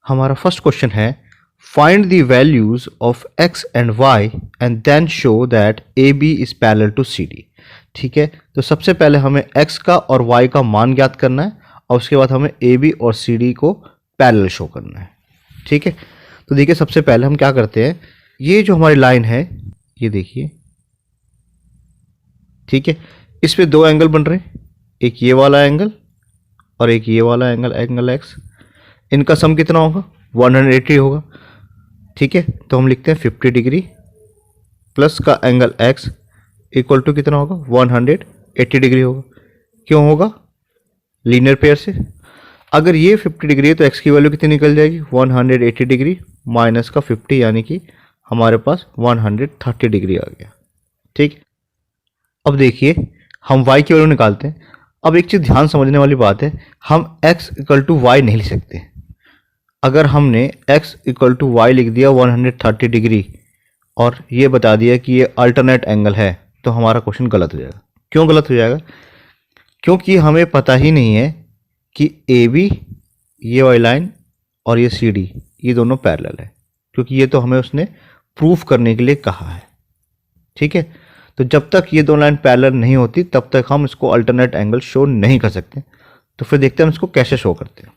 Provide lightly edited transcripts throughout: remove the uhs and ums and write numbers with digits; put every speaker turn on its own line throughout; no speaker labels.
हमारा first question है find the values of x and y and then show that A B is parallel to C D. ठीक है, तो सबसे पहले हमें x का और y का मान ज्ञात करना है और उसके बाद हमें ए बी और सी डी को पैरेलल शो करना है। ठीक है, तो देखिए सबसे पहले हम क्या करते हैं, ये जो हमारी लाइन है ये देखिए, ठीक है, इस पे दो एंगल बन रहे हैं, एक ये वाला एंगल और एक ये वाला एंगल, एंगल x। इनका सम कितना होगा 180 होगा। ठीक है, तो हम लिखते हैं 50 डिग्री प्लस का एंगल x इक्वल टू कितना होगा 180 डिग्री होगा। क्यों होगा, लीनियर पेयर से। अगर ये 50 डिग्री है तो x की वैल्यू कितनी निकल जाएगी 180 डिग्री माइनस का 50, यानी कि हमारे पास 130 डिग्री आ गया। ठीक, अब देखिए हम y की वैल्यू निकालते हैं। अब एक चीज़ ध्यान समझने वाली बात है, हम x इक्वल टू वाई नहीं लिख सकते। अगर हमने x इक्वल टू वाई लिख दिया 130 डिग्री और ये बता दिया कि ये अल्टरनेट एंगल है, तो हमारा क्वेश्चन गलत हो जाएगा। क्यों गलत हो जाएगा, क्योंकि हमें पता ही नहीं है कि ए बी ये वाली लाइन और ये सी डी ये दोनों पैरेलल है, क्योंकि ये तो हमें उसने प्रूफ करने के लिए कहा है। ठीक है, तो जब तक ये दो लाइन पैरेलल नहीं होती तब तक हम इसको अल्टरनेट एंगल शो नहीं कर सकते। तो फिर देखते हैं हम इसको कैसे शो करते हैं।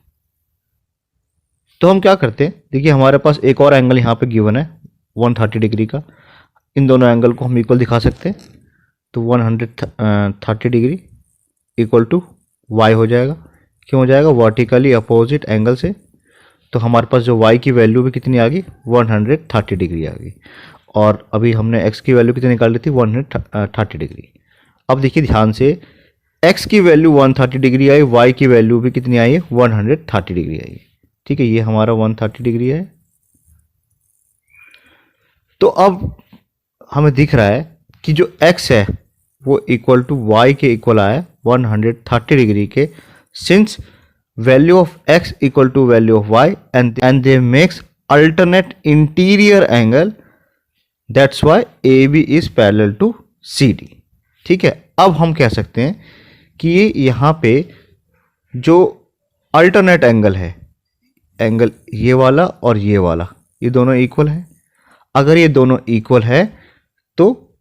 तो हम क्या करते हैं, देखिए हमारे पास एक और एंगल यहाँ पे गिवन है 130 डिग्री का। इन दोनों एंगल को हम इक्वल दिखा सकते हैं, तो 130 डिग्री इक्वल टू वाई हो जाएगा। क्यों हो जाएगा, वर्टिकली अपोजिट एंगल से। तो हमारे पास जो y की वैल्यू भी कितनी आ गई 130 डिग्री आ गई, और अभी हमने x की वैल्यू कितनी निकाल ली थी 130 डिग्री। अब देखिए ध्यान से, x की वैल्यू 130 डिग्री आई, y की वैल्यू भी कितनी आई है 130 डिग्री आई। ठीक है, ये हमारा 130 डिग्री है। तो अब हमें दिख रहा है कि जो x है वो इक्वल टू y के इक्वल आया 130 डिग्री के, since value of x equal to value of y and they makes alternate interior angle, that's why AB is parallel to CD। ठीक है, अब हम कह सकते हैं कि यहाँ पे जो अल्टरनेट एंगल है, एंगल ये वाला और ये वाला, ये दोनों इक्वल है। अगर ये दोनों इक्वल है तो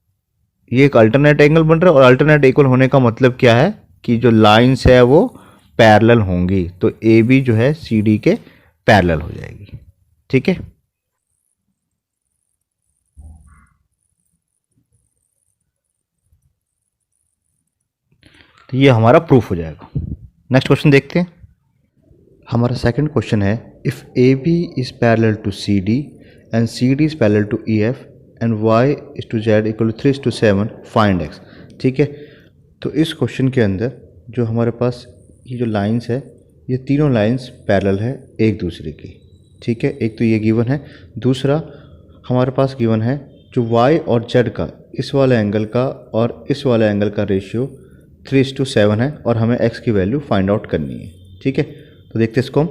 ये एक अल्टरनेट एंगल बन रहा है, और अल्टरनेट इक्वल होने का मतलब क्या है कि जो लाइंस है वो पैरेलल होंगी, तो ए बी जो है सी डी के पैरेलल हो जाएगी। ठीक है, तो ये हमारा प्रूफ हो जाएगा। नेक्स्ट क्वेश्चन देखते हैं। हमारा सेकंड क्वेश्चन है, if A B is parallel to C D and C D is parallel to E F and Y is to Z equal to 3:7 find X. ठीक है, तो इस क्वेश्चन के अंदर जो हमारे पास ये जो लाइंस है, ये तीनों लाइंस पैरेलल है एक दूसरे की। ठीक है, एक तो ये गिवन है, दूसरा हमारे पास गिवन है जो y और z का, इस वाले एंगल का और इस वाले एंगल का रेशियो 3:7 है, और हमें x की वैल्यू फाइंड आउट करनी है। ठीक है, तो देखते हैं इसको हम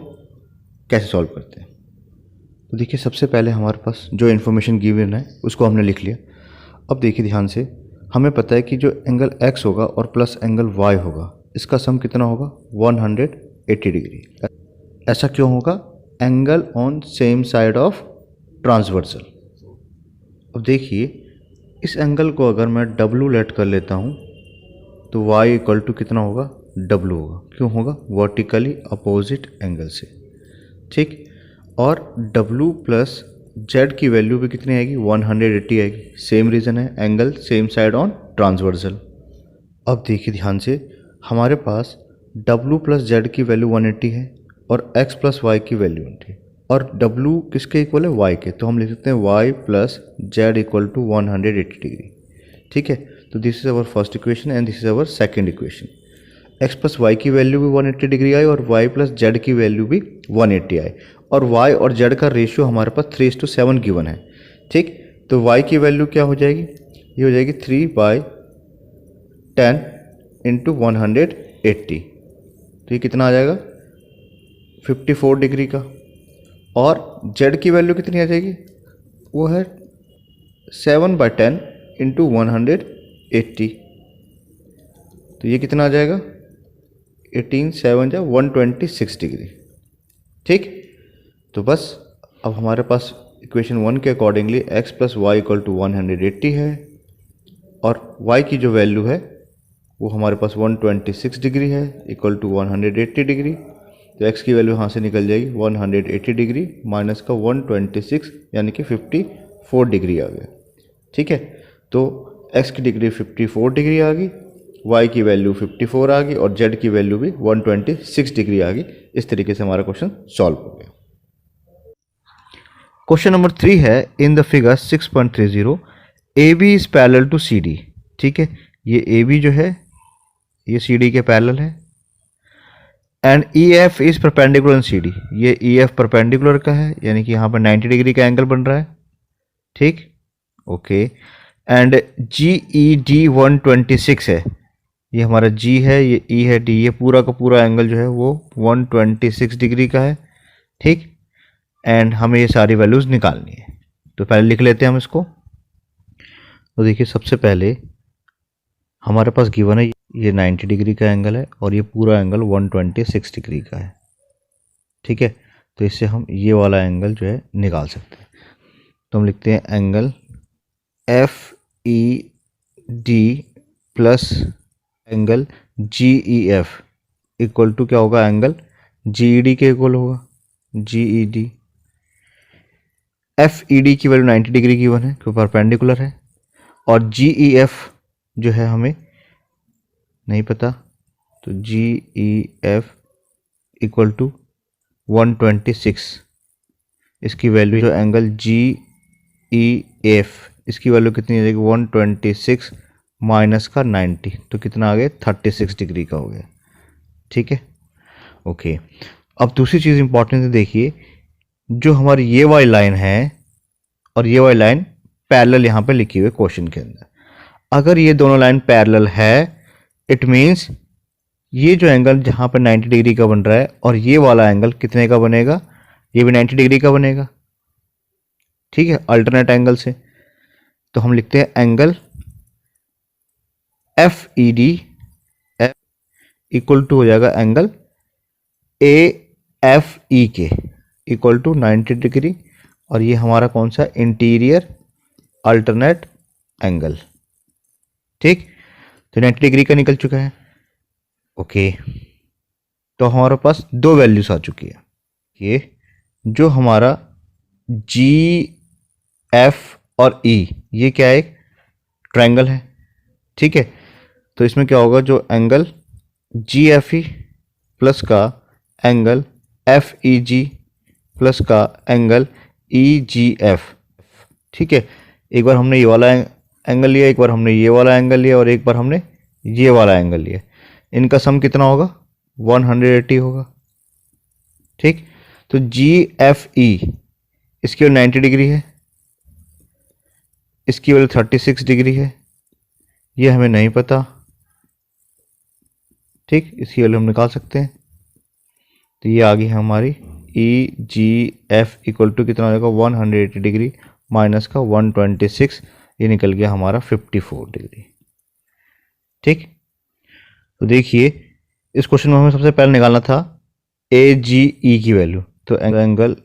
कैसे सॉल्व करते हैं। तो देखिए सबसे पहले हमारे पास जो इन्फॉर्मेशन गिवन है उसको हमने लिख लिया। अब देखिए ध्यान से, हमें पता है कि जो एंगल x होगा और प्लस एंगल y होगा, इसका सम कितना होगा 180 डिग्री। ऐसा क्यों होगा, angle on same side of transversal. अब देखिए इस एंगल को अगर मैं W लेट कर लेता हूँ तो y इक्वल टू कितना होगा W होगा। क्यों होगा, वर्टिकली अपोजिट एंगल से। ठीक, और W प्लस Z की वैल्यू भी कितनी आएगी 180 आएगी। सेम रीज़न है, angle same side on transversal. अब देखिए ध्यान से, हमारे पास W प्लस जेड की वैल्यू 180 है और x प्लस वाई की वैल्यू 180, और W किसके इक्वल है y के, तो हम लिख सकते हैं y plus Z equal to 180 degree. ठीक है, तो this is our first equation and this is our second equation. x plus Y की वैल्यू भी 180 डिग्री आई और y प्लस जेड की वैल्यू भी 180 आई, और y और z का रेशियो हमारे पास 3:7 गिवन है। ठीक, तो y की वैल्यू क्या हो जाएगी, ये हो जाएगी 3/10 इंटू 180, तो ये कितना आ जाएगा 54 डिग्री का। और z की वैल्यू कितनी आ जाएगी, वो है 7/10 इंटू 180, तो ये कितना आ जाएगा 18 7 126 डिग्री। ठीक, तो बस अब हमारे पास इक्वेशन 1 के accordingly x plus Y equal to 180 है और y की जो वैल्यू है वो हमारे पास 126 डिग्री है इक्वल टू 180 डिग्री। तो x की वैल्यू यहाँ से निकल जाएगी 180 डिग्री माइनस का 126 यानी कि 54 डिग्री आ गया। ठीक है, तो x की डिग्री 54 डिग्री आ गई, y की वैल्यू 54 आ गई और z की वैल्यू भी 126 डिग्री आ गई। इस तरीके से हमारा क्वेश्चन सॉल्व हो गया। क्वेश्चन नंबर 3 है in the figure 6.30 AB is parallel to CD। ठीक है, ये AB जो है ये CD के पैरेलल है and EF is perpendicular in CD। ये EF परपेंडिकुलर का है यानी कि यहाँ पर 90 डिग्री का एंगल बन रहा है। ठीक, ओके। एंड GED 126 है, ये हमारा G है, ये E है, D, ये पूरा का पूरा एंगल जो है वो 126 डिग्री का है। ठीक, एंड हमें ये सारी वैल्यूज़ निकालनी है। तो पहले लिख लेते हैं हम इसको। तो देखिए सबसे पहले हमारे पास गिवन है ये 90 डिग्री का एंगल है और ये पूरा एंगल 126 डिग्री का है। ठीक है, तो इससे हम ये वाला एंगल जो है निकाल सकते हैं। तो हम लिखते हैं angle FED plus angle GEF equal to क्या होगा, एंगल GED के इक्वल होगा। GED FED की वैल्यू 90 डिग्री की वन है क्योंकि परपेंडिकुलर है और GEF जो है हमें नहीं पता, तो GEF इक्वल टू 126। इसकी वैल्यू जो एंगल GEF इसकी वैल्यू कितनी हो जाएगी 126 माइनस का 90, तो कितना आ गया 36 डिग्री का हो गया। ठीक है, ओके। अब दूसरी चीज़ इंपॉर्टेंट है, देखिए जो हमारी ये वाली लाइन है और ये वाली लाइन पैरेलल यहाँ पे लिखी हुई है क्वेश्चन के अंदर। अगर ये दोनों लाइन पैरेलल है इट मीन्स ये जो एंगल जहाँ पर 90 डिग्री का बन रहा है और ये वाला एंगल कितने का बनेगा, ये भी 90 डिग्री का बनेगा। ठीक है, अल्टरनेट एंगल से। तो हम लिखते हैं एंगल FED इक्वल टू हो जाएगा एंगल AFE के इक्वल टू 90 डिग्री और ये हमारा कौन सा इंटीरियर अल्टरनेट एंगल। ठीक, तो 90 डिग्री का निकल चुका है। ओके, तो हमारे पास दो वैल्यूज आ चुकी है। ये जो हमारा GF और E ये क्या है, एक ट्रायंगल है। ठीक है, तो इसमें क्या होगा, जो एंगल GFE प्लस का एंगल FEG प्लस का एंगल EGF। ठीक है, एक बार हमने ये वाला एंगल लिया, एक बार हमने ये वाला एंगल लिया और एक बार हमने ये वाला एंगल लिया। इनका सम कितना होगा 180 होगा। ठीक, तो GFE इसकी वैल्यू 90 डिग्री है, इसकी वैल्यू 36 डिग्री है, ये हमें नहीं पता। ठीक, इसकी वैल्यू हम निकाल सकते हैं। तो ये आ गई हमारी EGF इक्वल टू कितना हो जाएगा 180 डिग्री माइनस का 126, ये निकल गया हमारा 54 डिग्री। ठीक, तो देखिए इस क्वेश्चन में हमें सबसे पहले निकालना था AGE की वैल्यू। तो एंगल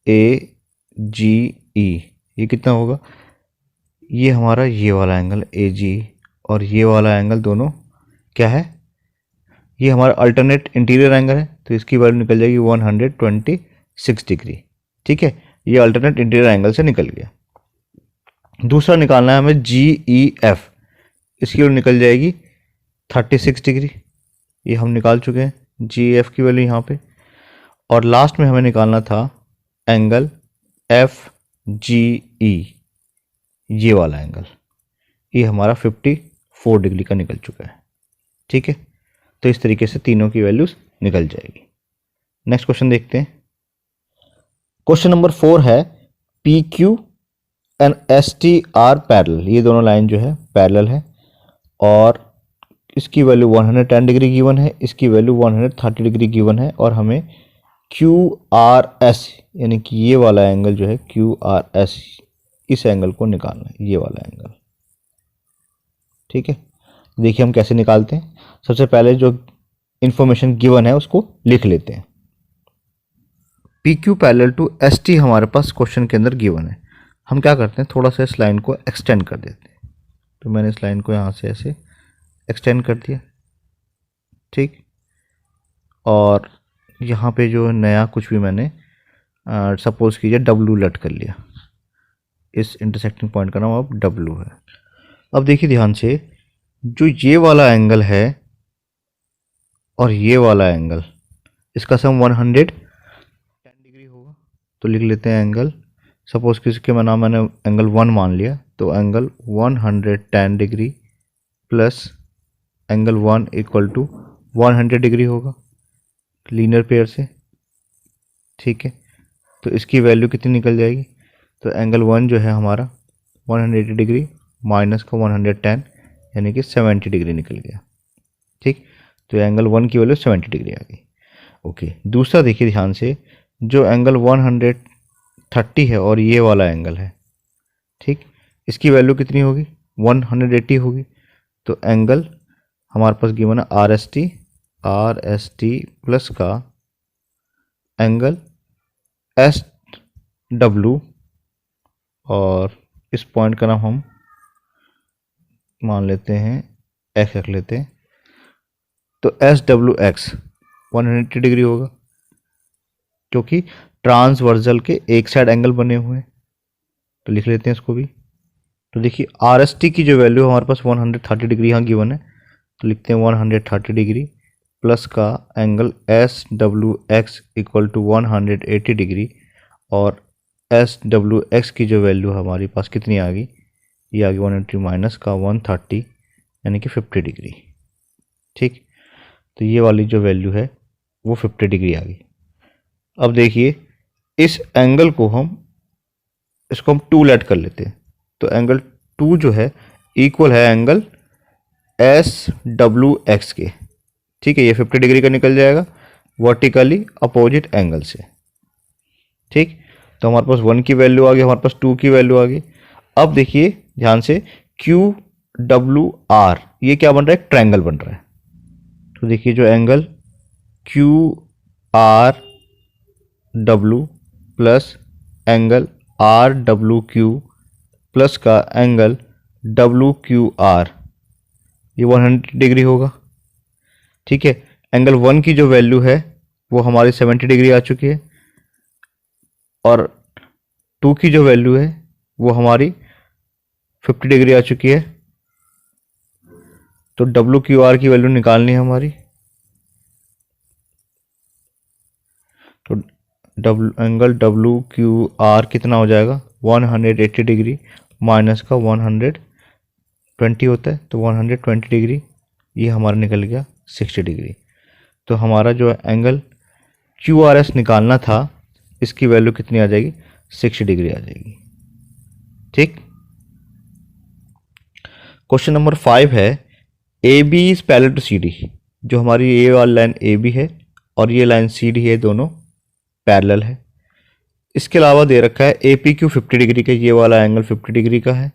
AGE ये कितना होगा, ये हमारा ये वाला एंगल AGE और ये वाला एंगल दोनों क्या है, ये हमारा अल्टरनेट इंटीरियर एंगल है, तो इसकी वैल्यू निकल जाएगी 126 डिग्री। ठीक है, ये अल्टरनेट इंटीरियर एंगल से निकल गया। दूसरा निकालना है हमें GEF, इसकी वैल्यू निकल जाएगी 36 डिग्री, ये हम निकाल चुके हैं GEF की वैल्यू यहाँ पे। और लास्ट में हमें निकालना था एंगल FGE, ये वाला एंगल, ये हमारा 54 डिग्री का निकल चुका है। ठीक है, तो इस तरीके से तीनों की वैल्यूज निकल जाएगी। नेक्स्ट क्वेश्चन देखते हैं। क्वेश्चन नंबर 4 है PQ and ST are parallel. ये दोनों लाइन जो है पैरेलल है और इसकी वैल्यू 110 डिग्री गिवन है, इसकी वैल्यू 130 डिग्री गिवन है और हमें QRS यानी कि ये वाला एंगल जो है QRS, इस एंगल को निकालना है, ये वाला एंगल। ठीक है, देखिए हम कैसे निकालते हैं। सबसे पहले जो इंफॉर्मेशन गिवन है उसको लिख लेते हैं। P Q parallel to S T हमारे पास क्वेश्चन के अंदर गिवन है। हम क्या करते हैं, थोड़ा सा इस लाइन को एक्सटेंड कर देते हैं। तो मैंने इस लाइन को यहाँ से ऐसे एक्सटेंड कर दिया, ठीक। और यहाँ पे जो नया कुछ भी मैंने सपोज कीजिए डब्लू लेट कर लिया, इस इंटरसेक्टिंग पॉइंट का नाम अब डब्लू है। अब देखिए ध्यान से, जो ये वाला एंगल है और ये वाला एंगल, इसका सम 110 डिग्री होगा। तो लिख लेते हैं एंगल, सपोज कि इसके मैंने एंगल 1 मान लिया, तो angle 110 degree plus angle 1 equal to 100 degree होगा लीनियर पेयर से, ठीक है। तो इसकी वैल्यू कितनी निकल जाएगी, तो एंगल 1 जो है हमारा 180 डिग्री माइनस का 110 यानी कि 70 डिग्री निकल गया, ठीक। तो एंगल 1 की वैल्यू 70 डिग्री आ गई। ओके, दूसरा देखिए ध्यान से, जो एंगल 130 है और ये वाला एंगल है, ठीक, इसकी वैल्यू कितनी होगी, 180 होगी। तो एंगल हमारे पास गिवन है आर एस टी प्लस का एंगल एस डब्लू, और इस पॉइंट का नाम हम मान लेते हैं एक्स रख लेते हैं। तो एस डब्लू एक्स 180 डिग्री होगा, क्योंकि ट्रांसवर्सल के एक साइड एंगल बने हुए हैं। तो लिख लेते हैं इसको भी। तो देखिए आर एस टी की जो वैल्यू हमारे पास 130 डिग्री यहाँ गिवन है, तो लिखते हैं 130 डिग्री प्लस का angle S W X equal to 180 degree, और एस डब्लू एक्स की जो वैल्यू हमारे पास कितनी आ गई, ये आ गई 180 माइनस का 130 यानी कि 50 डिग्री, ठीक। तो ये वाली जो वैल्यू है वो 50 डिग्री आ गई। अब देखिए इस एंगल को इसको हम 2 लेट कर लेते हैं। तो एंगल 2 जो है इक्वल है एंगल एस डब्लू एक्स के, ठीक है। ये 50 डिग्री का निकल जाएगा वर्टिकली अपोजिट एंगल से, ठीक। तो हमारे पास 1 की वैल्यू आ गई, हमारे पास 2 की वैल्यू आ गई। अब देखिए ध्यान से, क्यू डब्लू आर ये क्या बन रहा है, ट्रायंगल बन रहा है। तो देखिए जो angle Q R W plus angle R W Q plus का एंगल डब्लू क्यू आर, ये 100 डिग्री होगा, ठीक है। एंगल 1 की जो वैल्यू है वो हमारी 70 डिग्री आ चुकी है, और 2 की जो वैल्यू है वो हमारी 50 डिग्री आ चुकी है। तो डब्लू क्यू आर की वैल्यू निकालनी है हमारी। तो एंगल डब्लू क्यू आर कितना हो जाएगा, 180 डिग्री माइनस का 120 होता है, तो 120 डिग्री ये हमारा निकल गया 60 डिग्री। तो हमारा जो एंगल क्यू आर एस निकालना था, इसकी वैल्यू कितनी आ जाएगी, 60 डिग्री आ जाएगी, ठीक। क्वेश्चन नंबर 5 है, A B is parallel to C D. जो हमारी ए वाली लाइन ए बी है और ये लाइन सी डी है, दोनों पैरेलल है। इसके अलावा दे रखा है ए पी क्यू 50 डिग्री का, ये वाला एंगल 50 डिग्री का है।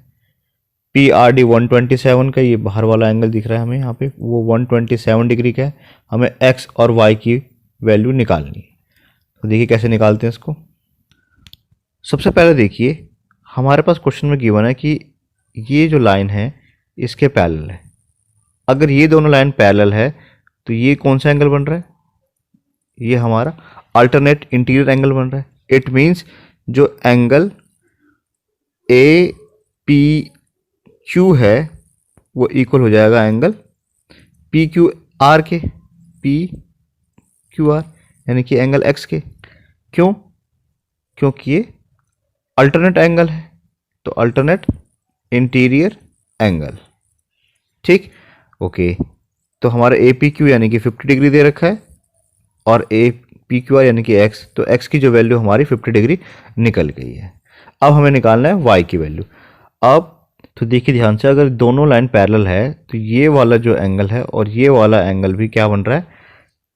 पी आर डी 127 का, ये बाहर वाला एंगल दिख रहा है हमें यहाँ पे, वो 127 डिग्री का है। हमें एक्स और वाई की वैल्यू निकालनी है। तो देखिए कैसे निकालते हैं इसको। सबसे पहले देखिए हमारे पास क्वेश्चन में गिवन है कि ये जो लाइन है इसके पैरेलल है। अगर ये दोनों लाइन पैरेलल है तो ये कौन सा एंगल बन रहा है, ये हमारा अल्टरनेट इंटीरियर एंगल बन रहा है। इट मीन्स जो एंगल ए पी क्यू है वो इक्वल हो जाएगा एंगल पी क्यू आर के, पी क्यू आर यानी कि एंगल एक्स के। क्यों, क्योंकि ये अल्टरनेट एंगल है, तो अल्टरनेट इंटीरियर एंगल, ठीक। ओके, तो हमारा ए पी क्यू यानी कि 50 डिग्री दे रखा है, और ए पी क्यू आर यानी कि एक्स, तो एक्स की जो वैल्यू हमारी 50 डिग्री निकल गई है। अब हमें निकालना है वाई की वैल्यू। अब तो देखिए ध्यान से, अगर दोनों लाइन पैरेलल है तो ये वाला जो एंगल है और ये वाला एंगल भी क्या बन रहा है,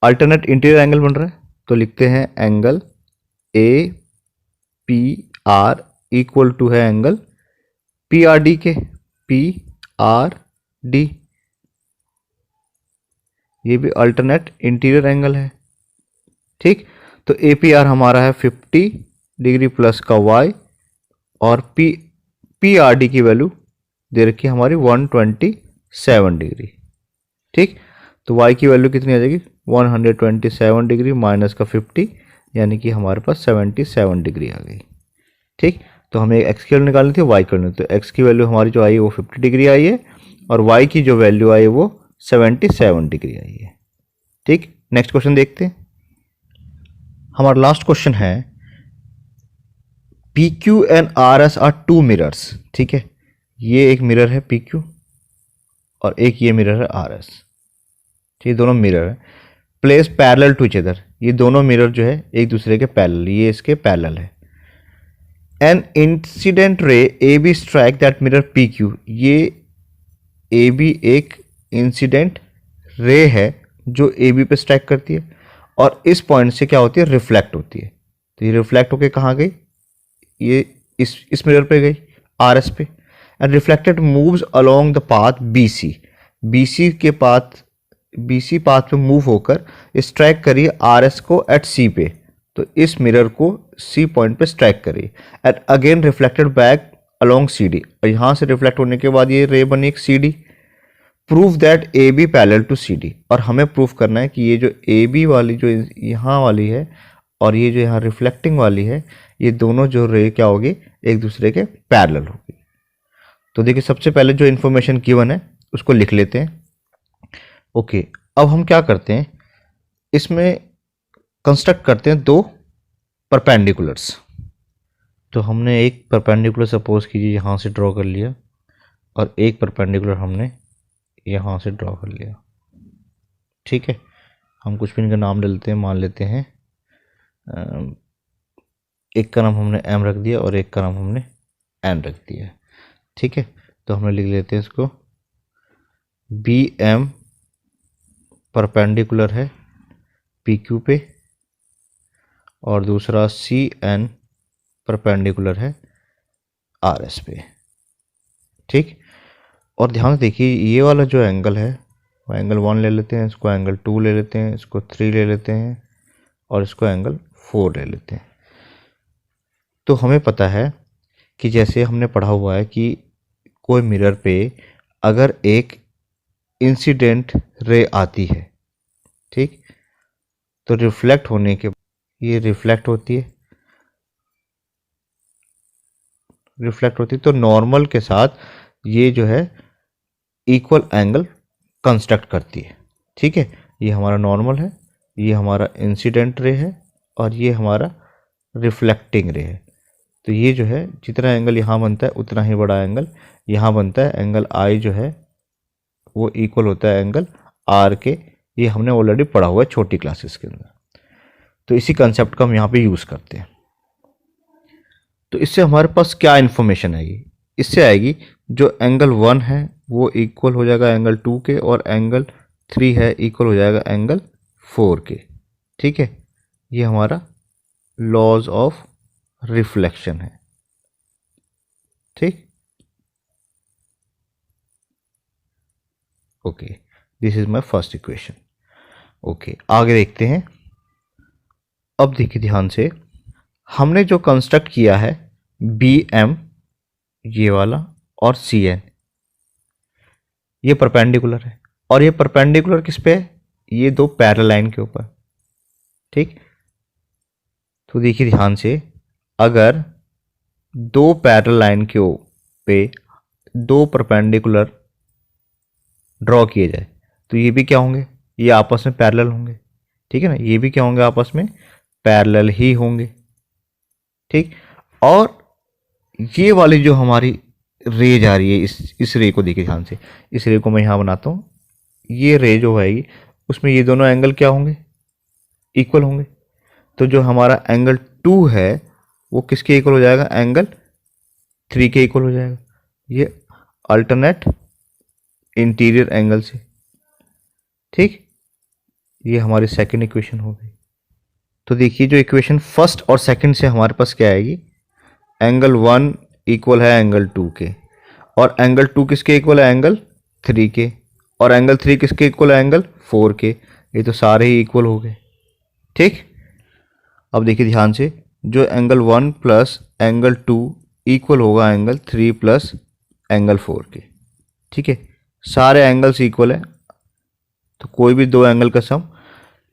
अल्टरनेट इंटीरियर एंगल बन रहा है। तो लिखते हैं angle A P R equal to है एंगल पी आर डी के, पी आर डी, ये भी अल्टरनेट इंटीरियर एंगल है, ठीक। तो ए पी आर हमारा है 50 डिग्री प्लस का वाई, और पी आर डी की वैल्यू दे रखी है हमारी 127 डिग्री। ठीक, तो y की वैल्यू कितनी आ जाएगी 127 डिग्री माइनस का 50, यानी कि हमारे पास 77 डिग्री आ गई। ठीक, तो हमें x की वैल्यू निकालनी थी, y की वैल्यू, तो x की वैल्यू हमारी जो आई है वो 50 डिग्री आई है, और y की जो वैल्यू आई है वो 77 डिग्री आई है। ठीक, नेक्स्ट क्वेश्चन देखते हैं। हमारा लास्ट क्वेश्चन है P Q and R S are two mirrors. ठीक है, ये एक मिरर है पी क्यू और एक ये मिरर है आर एस। ठीक, दोनों मिरर है, place parallel to each other, ये दोनों मिरर जो है एक दूसरे के पैरेलल, ये इसके पैरेलल है। An incident ray A B strike that mirror P Q, ये ए बी एक इंसिडेंट रे है जो ए बी पे स्ट्राइक करती है, और इस पॉइंट से क्या होती है, रिफ्लेक्ट होती है। तो ये रिफ्लेक्ट होके कहाँ गई, ये इस मिरर पे गई, आर एस पे, and reflected moves along the path B C, B C path पे मूव होकर स्ट्राइक करिए आर एस को एट सी पे, तो इस मिरर को सी पॉइंट पे स्ट्राइक करिए, and again reflected back along C D, और यहाँ से रिफ्लेक्ट होने के बाद ये रे बनी एक C D. Prove that A B parallel to C D, और हमें प्रूफ करना है कि ये जो ए बी वाली जो यहाँ वाली है और ये जो यहाँ रिफ्लेक्टिंग वाली है, ये दोनों जो रे क्या होगी, एक दूसरे के पैरेलल होगी। तो देखिए सबसे पहले जो इन्फॉर्मेशन गिवन है उसको लिख लेते हैं। ओके, अब हम क्या करते हैं, इसमें कंस्ट्रक्ट करते हैं दो परपेंडिकुलर्स। तो हमने एक परपेंडिकुलर सपोज कीजिए यहाँ से ड्रॉ कर लिया, और एक परपेंडिकुलर हमने यहाँ से ड्रॉ कर लिया। ठीक है, हम कुछ भी इनका नाम ले लेते हैं, मान लेते हैं एक का नाम हमने एम रख दिया और एक का नाम हमने एन रख दिया। ठीक है, तो हमने लिख लेते हैं इसको बी एम परपेंडिकुलर है पी क्यू पे, और दूसरा सी एन परपेंडिकुलर है आर एस पे। ठीक, और ध्यान देखिए ये वाला जो एंगल है वो एंगल 1 ले लेते हैं, इसको एंगल 2 ले लेते हैं, इसको 3 ले लेते हैं, और इसको एंगल 4 ले लेते हैं। तो हमें पता है कि जैसे हमने पढ़ा हुआ है कि कोई मिरर पे अगर एक इंसिडेंट रे आती है, ठीक, तो रिफ्लेक्ट होने के ये रिफ्लेक्ट होती है, तो नॉर्मल के साथ ये जो है इक्वल एंगल कंस्ट्रक्ट करती है। ठीक है, ये हमारा नॉर्मल है, ये हमारा इंसिडेंट रे है, और ये हमारा रिफ्लेक्टिंग रे है। तो ये जो है जितना एंगल यहाँ बनता है उतना ही बड़ा एंगल यहाँ बनता है। एंगल आई जो है वो इक्वल होता है एंगल आर के, ये हमने ऑलरेडी पढ़ा हुआ है छोटी क्लासेस के अंदर। तो इसी कंसेप्ट का हम यहाँ पे यूज़ करते हैं। तो इससे हमारे पास क्या इन्फॉर्मेशन आएगी, इससे आएगी जो एंगल 1 है वो इक्वल हो जाएगा एंगल 2 के, और एंगल 3 है इक्वल हो जाएगा एंगल 4 के। ठीक है, ये हमारा लॉज ऑफ रिफ्लेक्शन है। ठीक, okay, this is my first equation. Okay, आगे देखते हैं। अब देखिए ध्यान से, हमने जो कंस्ट्रक्ट किया है बी एम ये वाला और सी एन, ये परपेंडिकुलर है, और ये परपेंडिकुलर किस पे है, ये दो पैरेलल लाइन के ऊपर। ठीक, तो देखिए ध्यान से, अगर दो पैरेलल लाइन के पे दो परपेंडिकुलर ड्रॉ किए जाए तो ये भी क्या होंगे, ये आपस में पैरेलल होंगे। ठीक है ना, ये भी क्या होंगे, आपस में पैरेलल ही होंगे। ठीक, और ये वाली जो हमारी रे जा रही है, इस रे को देखिए ध्यान से, इस रे को मैं यहाँ बनाता हूँ। ये रे जो है उसमें ये दोनों एंगल क्या होंगे, इक्वल होंगे। तो जो हमारा एंगल 2 है वो किसके इक्वल हो जाएगा, एंगल 3 के इक्वल हो जाएगा, ये अल्टरनेट इंटीरियर एंगल से। ठीक, ये हमारी सेकंड इक्वेशन हो गई। तो देखिए जो इक्वेशन फर्स्ट और सेकंड से हमारे पास क्या आएगी, एंगल 1 इक्वल है एंगल 2 के, और एंगल 2 किसके इक्वल है, एंगल 3 के, और एंगल 3 किसके इक्वल है, एंगल 4 के। ये तो सारे ही इक्वल हो गए। ठीक, अब देखिए ध्यान से, जो एंगल 1 प्लस एंगल 2 इक्वल होगा एंगल 3 प्लस एंगल 4 के। ठीक है, सारे एंगल्स इक्वल है, तो कोई भी दो एंगल का सम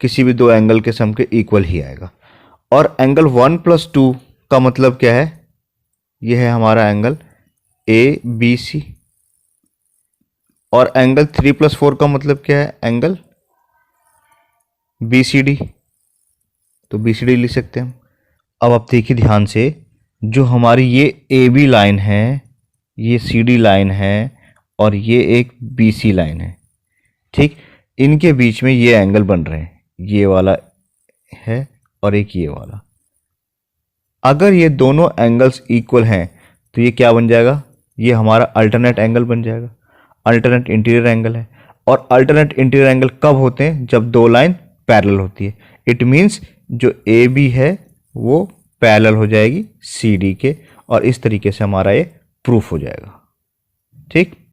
किसी भी दो एंगल के सम के इक्वल ही आएगा। और एंगल 1 प्लस 2 का मतलब क्या है, यह है हमारा एंगल ए बी सी। और एंगल 3 प्लस 4 का मतलब क्या है, एंगल बी सी डी, तो बी सी डी लिख सकते हैं हम। अब आप देखिए ध्यान से, जो हमारी ये ए बी लाइन है, ये सी डी लाइन है, और ये एक बी सी लाइन है। ठीक, इनके बीच में ये एंगल बन रहे हैं, ये वाला है और एक ये वाला। अगर ये दोनों एंगल्स इक्वल हैं तो ये क्या बन जाएगा, ये हमारा अल्टरनेट एंगल बन जाएगा, अल्टरनेट इंटीरियर एंगल है। और अल्टरनेट इंटीरियर एंगल कब होते हैं, जब दो लाइन पैरेलल होती है। इट मीन्स जो ए बी है वो पैरेलल हो जाएगी सी डी के, और इस तरीके से हमारा ये प्रूफ हो जाएगा। ठीक।